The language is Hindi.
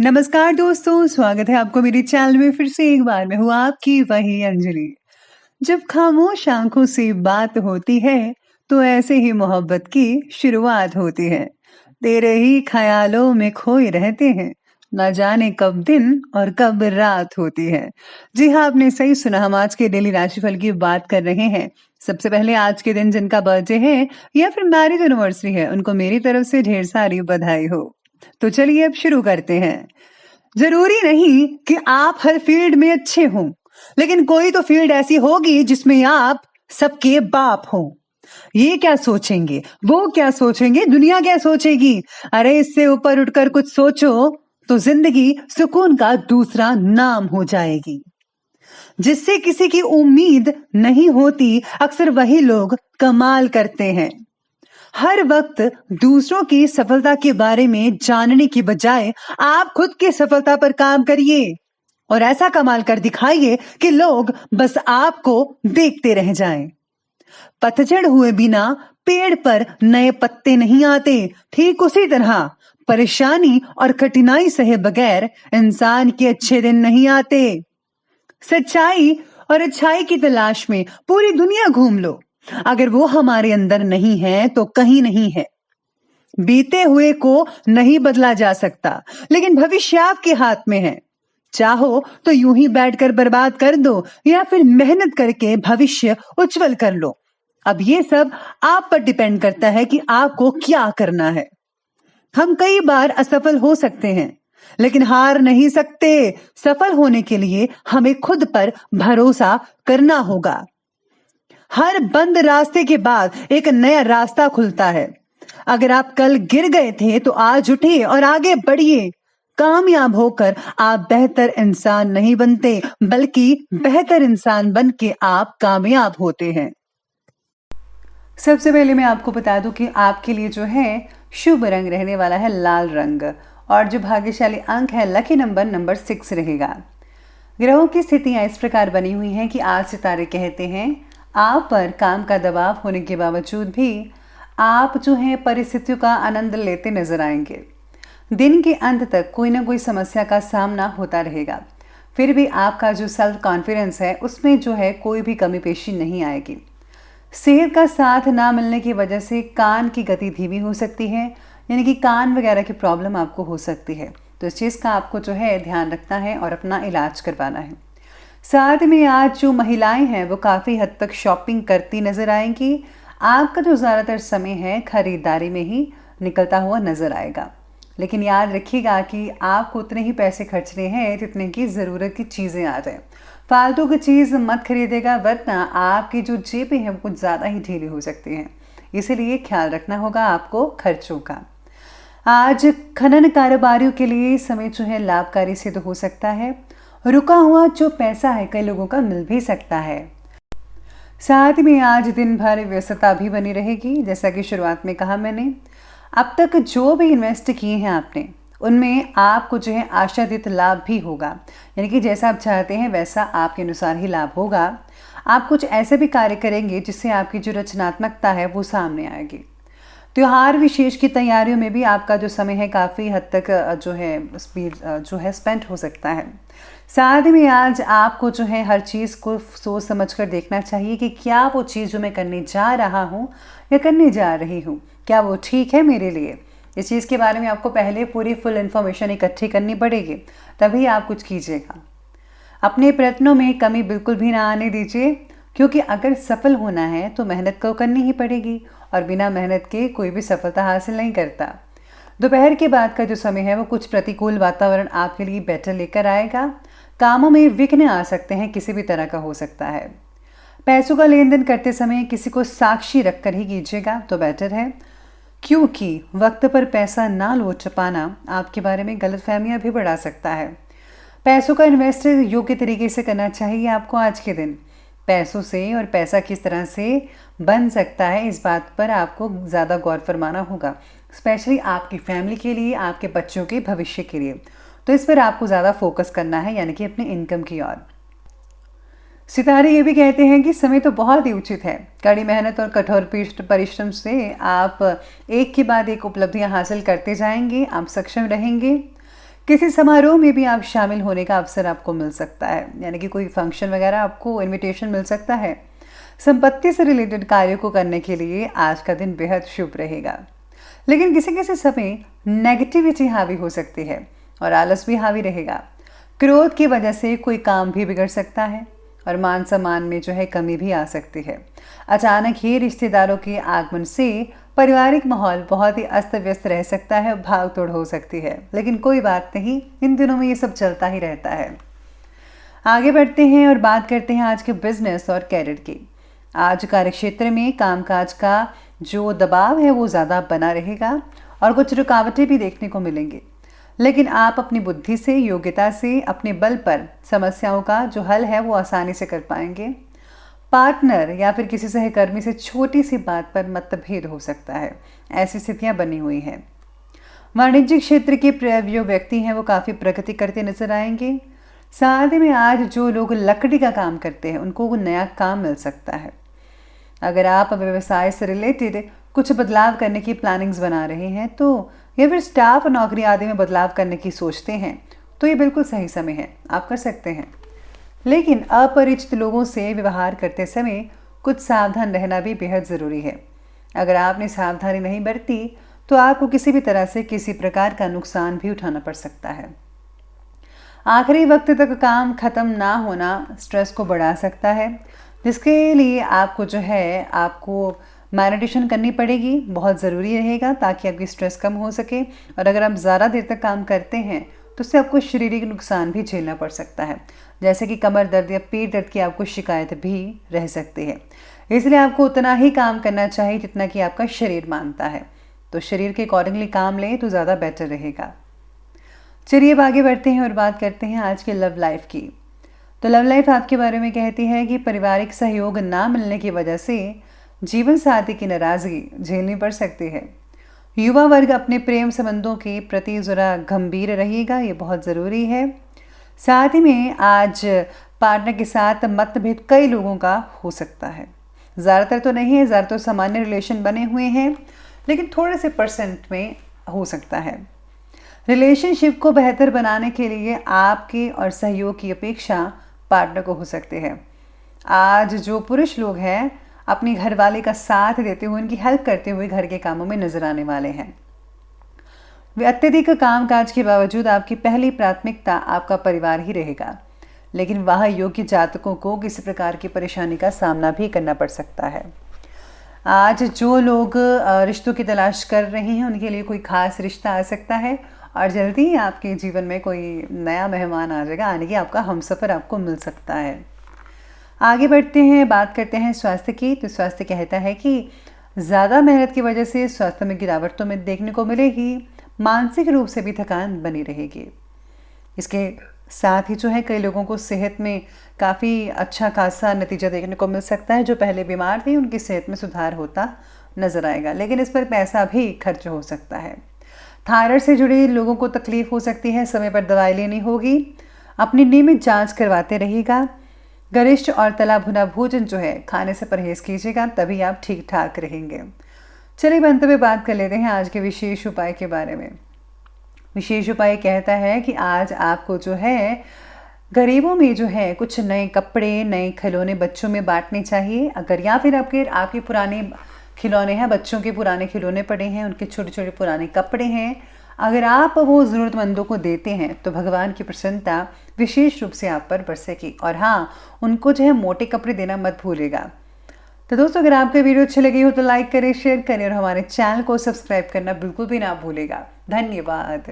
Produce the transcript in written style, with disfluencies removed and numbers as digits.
नमस्कार दोस्तों, स्वागत है आपको मेरे चैनल में फिर से एक बार। मैं हूँ आपकी वही अंजलि। जब खामोश आंखों से बात होती है तो ऐसे ही मोहब्बत की शुरुआत होती है। तेरे ही ख्यालों में खोए रहते हैं, न जाने कब दिन और कब रात होती है। जी हाँ, आपने सही सुना। हम आज के डेली राशिफल की बात कर रहे हैं। सबसे पहले आज के दिन जिनका बर्थडे है या फिर मैरिज एनिवर्सरी है, उनको मेरी तरफ से ढेर सारी बधाई हो। तो चलिए अब शुरू करते हैं। जरूरी नहीं कि आप हर फील्ड में अच्छे हों, लेकिन कोई तो फील्ड ऐसी होगी जिसमें आप सबके बाप हो। ये क्या सोचेंगे, वो क्या सोचेंगे, दुनिया क्या सोचेगी? अरे इससे ऊपर उठकर कुछ सोचो तो जिंदगी सुकून का दूसरा नाम हो जाएगी। जिससे किसी की उम्मीद नहीं होती, अक्सर वही लोग कमाल करते हैं। हर वक्त दूसरों की सफलता के बारे में जानने की बजाय आप खुद की सफलता पर काम करिए और ऐसा कमाल कर दिखाइए कि लोग बस आपको देखते रह जाएं। पतझड़ हुए बिना पेड़ पर नए पत्ते नहीं आते। ठीक उसी तरह परेशानी और कठिनाई सहे बगैर इंसान के अच्छे दिन नहीं आते। सच्चाई और अच्छाई की तलाश में पूरी दुनिया घूम लो, अगर वो हमारे अंदर नहीं है तो कहीं नहीं है। बीते हुए को नहीं बदला जा सकता, लेकिन भविष्य आपके हाथ में है। चाहो तो यूं ही बैठकर बर्बाद कर दो या फिर मेहनत करके भविष्य उज्जवल कर लो। अब ये सब आप पर डिपेंड करता है कि आपको क्या करना है। हम कई बार असफल हो सकते हैं, लेकिन हार नहीं सकते। सफल होने के लिए हमें खुद पर भरोसा करना होगा। हर बंद रास्ते के बाद एक नया रास्ता खुलता है। अगर आप कल गिर गए थे तो आज उठिए और आगे बढ़िए। कामयाब होकर आप बेहतर इंसान नहीं बनते, बल्कि बेहतर इंसान बन के आप कामयाब होते हैं। सबसे पहले मैं आपको बता दूं कि आपके लिए जो है शुभ रंग रहने वाला है लाल रंग, और जो भाग्यशाली अंक है लकी नंबर 6 रहेगा। ग्रहों की स्थितियां इस प्रकार बनी हुई हैं कि आज सितारे कहते हैं आप पर काम का दबाव होने के बावजूद भी आप जो है परिस्थितियों का आनंद लेते नजर आएंगे। दिन के अंत तक कोई ना कोई समस्या का सामना होता रहेगा, फिर भी आपका जो सेल्फ कॉन्फिडेंस है उसमें जो है कोई भी कमी पेशी नहीं आएगी। सेहत का साथ ना मिलने की वजह से कान की गति धीमी हो सकती है, यानी कि कान वगैरह की प्रॉब्लम आपको हो सकती है। तो इस चीज़ का आपको जो है ध्यान रखना है और अपना इलाज करवाना है। साथ में आज जो महिलाएं हैं वो काफ़ी हद तक शॉपिंग करती नज़र आएंगी। आपका जो ज़्यादातर समय है खरीदारी में ही निकलता हुआ नज़र आएगा, लेकिन याद रखिएगा कि आपको उतने ही पैसे खर्चने हैं जितने की ज़रूरत की चीज़ें आ जाए। फालतू की चीज़ मत खरीदेगा, वरना आपकी जो जेबें हैं वो कुछ ज़्यादा ही ढीली हो सकती हैं। इसीलिए ख्याल रखना होगा आपको खर्चों का। आज खनन कारोबारियों के लिए समय जो है लाभकारी सिद्ध हो सकता है। रुका हुआ जो पैसा है कई लोगों का मिल भी सकता है। साथ में आज दिन भर व्यस्तता भी बनी रहेगी। जैसा कि शुरुआत में कहा मैंने, अब तक जो भी इन्वेस्ट किए हैं आपने उनमें आपको जो है आशातीत लाभ भी होगा, यानी कि जैसा आप चाहते हैं वैसा आपके अनुसार ही लाभ होगा। आप कुछ ऐसे भी कार्य करेंगे जिससे आपकी जो रचनात्मकता है वो सामने आएगी। त्योहार विशेष की तैयारियों में भी आपका जो समय है काफ़ी हद तक जो है स्पेंड हो सकता है। साथ में आज आपको जो है हर चीज़ को सोच समझ कर देखना चाहिए कि क्या वो चीज़ जो मैं करने जा रहा हूँ या करने जा रही हूँ, क्या वो ठीक है मेरे लिए। इस चीज़ के बारे में आपको पहले पूरी फुल इन्फॉर्मेशन इकट्ठी करनी पड़ेगी, तभी आप कुछ कीजिएगा। अपने प्रयत्नों में कमी बिल्कुल भी ना आने दीजिए, क्योंकि अगर सफल होना है तो मेहनत को करनी ही पड़ेगी, और बिना मेहनत के कोई भी सफलता हासिल नहीं करता। दोपहर के बाद का जो समय है वो कुछ प्रतिकूल वातावरण आपके लिए बेटर लेकर आएगा। कामों में विघ्न आ सकते हैं, किसी भी तरह का हो सकता है। पैसों का लेन देन करते समय किसी को साक्षी रखकर ही कीजिएगा तो बेटर है, क्योंकि वक्त पर पैसा ना लौट पाना आपके बारे में गलतफहमियां भी बढ़ा सकता है। पैसों का इन्वेस्ट योग्य तरीके से करना चाहिए आपको आज के दिन। पैसों से और पैसा किस तरह से बन सकता है इस बात पर आपको ज़्यादा गौर फरमाना होगा, स्पेशली आपकी फैमिली के लिए, आपके बच्चों के भविष्य के लिए। तो इस पर आपको ज़्यादा फोकस करना है, यानी कि अपनी इनकम की ओर। सितारे ये भी कहते हैं कि समय तो बहुत ही उचित है। कड़ी मेहनत और कठोर परिश्रम से आप एक के बाद एक उपलब्धियां हासिल करते जाएंगे। आप सक्षम रहेंगे। किसी समारोह में भी आप शामिल होने का अवसर आपको मिल सकता है, यानी कि कोई फंक्शन वगैरह आपको इनविटेशन मिल सकता है। संपत्ति से रिलेटेड कार्यों को करने के लिए आज का दिन बेहद शुभ रहेगा। लेकिन किसी किसी समय नेगेटिविटी हावी हो सकती है और आलस भी हावी रहेगा। क्रोध की वजह से कोई काम भी बिगड़ सकता है और मान सम्मान में जो है कमी भी आ सकती है। अचानक ही रिश्तेदारों के आगमन से पारिवारिक माहौल बहुत ही अस्त व्यस्त रह सकता है, भाग तोड़ हो सकती है। लेकिन कोई बात नहीं, इन दिनों में ये सब चलता ही रहता है। आगे बढ़ते हैं और बात करते हैं आज के बिजनेस और कैरियर की। आज कार्यक्षेत्र में कामकाज का जो दबाव है वो ज़्यादा बना रहेगा और कुछ रुकावटें भी देखने को मिलेंगी। लेकिन आप अपनी बुद्धि से, योग्यता से, अपने बल पर समस्याओं का जो हल है वो आसानी से कर पाएंगे। पार्टनर या फिर किसी सहकर्मी से छोटी सी बात पर मतभेद हो सकता है, ऐसी स्थितियां बनी हुई हैं। वाणिज्यिक क्षेत्र के जो व्यक्ति हैं वो काफ़ी प्रगति करते नजर आएंगे। साथ ही में आज जो लोग लकड़ी का काम करते हैं उनको वो नया काम मिल सकता है। अगर आप व्यवसाय से रिलेटेड कुछ बदलाव करने की प्लानिंग्स बना रहे हैं तो या फिर स्टाफ और नौकरी आदि में बदलाव करने की सोचते हैं तो ये बिल्कुल सही समय है, आप कर सकते हैं। लेकिन अपरिचित लोगों से व्यवहार करते समय कुछ सावधान रहना भी बेहद ज़रूरी है। अगर आपने सावधानी नहीं बरती तो आपको किसी भी तरह से किसी प्रकार का नुकसान भी उठाना पड़ सकता है। आखिरी वक्त तक काम खत्म ना होना स्ट्रेस को बढ़ा सकता है, जिसके लिए आपको जो है आपको मेडिटेशन करनी पड़ेगी, बहुत ज़रूरी रहेगा ताकि आपकी स्ट्रेस कम हो सके। और अगर आप ज़्यादा देर तक काम करते हैं तो उससे आपको शारीरिक नुकसान भी झेलना पड़ सकता है, जैसे कि कमर दर्द या पेट दर्द की आपको शिकायत भी रह सकती है। इसलिए आपको उतना ही काम करना चाहिए जितना कि आपका शरीर मानता है। तो शरीर के अकॉर्डिंगली काम लें तो ज़्यादा बेटर रहेगा। चलिए अब आगे बढ़ते हैं और बात करते हैं आज के लव लाइफ की। तो लव लाइफ आपके बारे में कहती है कि पारिवारिक सहयोग ना मिलने की वजह से जीवन साथी की नाराज़गी झेलनी पड़ सकती है। युवा वर्ग अपने प्रेम संबंधों के प्रति ज़रा गंभीर रहिएगा, ये बहुत ज़रूरी है। साथ ही में आज पार्टनर के साथ मतभेद कई लोगों का हो सकता है, ज़्यादातर तो नहीं है, ज़्यादातर सामान्य रिलेशन बने हुए हैं, लेकिन थोड़े से परसेंट में हो सकता है। रिलेशनशिप को बेहतर बनाने के लिए आपके और सहयोग की अपेक्षा पार्टनर को हो सकती है। आज जो पुरुष लोग हैं अपनी घरवाले का साथ देते हुए, उनकी हेल्प करते हुए घर के कामों में नजर आने वाले हैं। वे अत्यधिक कामकाज के बावजूद आपकी पहली प्राथमिकता आपका परिवार ही रहेगा, लेकिन वह योग्य जातकों को किसी प्रकार की परेशानी का सामना भी करना पड़ सकता है। आज जो लोग रिश्तों की तलाश कर रहे हैं उनके लिए कोई खास रिश्ता आ सकता है और जल्दी ही आपके जीवन में कोई नया मेहमान आ जाएगा, यानी कि आपका हमसफ़र आपको मिल सकता है। आगे बढ़ते हैं, बात करते हैं स्वास्थ्य की। तो स्वास्थ्य कहता है कि ज़्यादा मेहनत की वजह से स्वास्थ्य में गिरावट तो में देखने को मिलेगी, मानसिक रूप से भी थकान बनी रहेगी। इसके साथ ही जो है कई लोगों को सेहत में काफ़ी अच्छा खासा नतीजा देखने को मिल सकता है। जो पहले बीमार थे उनकी सेहत में सुधार होता नजर आएगा, लेकिन इस पर पैसा भी खर्च हो सकता है। थायराइड से जुड़े लोगों को तकलीफ हो सकती है, समय पर दवाई लेनी होगी। अपनी नियमित जांच करवाते रहिएगा। गरिष्ठ और तला भुना भोजन जो है खाने से परहेज कीजिएगा, तभी आप ठीक ठाक रहेंगे। चलिए अंत में बात कर लेते हैं आज के विशेष उपाय के बारे में। विशेष उपाय कहता है कि आज आपको जो है गरीबों में जो है कुछ नए कपड़े, नए खिलौने बच्चों में बांटने चाहिए। अगर या फिर आपके पुराने खिलौने हैं, बच्चों के पुराने खिलौने पड़े हैं, उनके छोटे छोटे पुराने कपड़े हैं, अगर आप वो ज़रूरतमंदों को देते हैं तो भगवान की प्रसन्नता विशेष रूप से आप पर बरसेगी। और हाँ, उनको जो है मोटे कपड़े देना मत भूलेगा। तो दोस्तों, अगर आपको वीडियो अच्छी लगी हो तो लाइक करें, शेयर करें और हमारे चैनल को सब्सक्राइब करना बिल्कुल भी ना भूलेगा। धन्यवाद।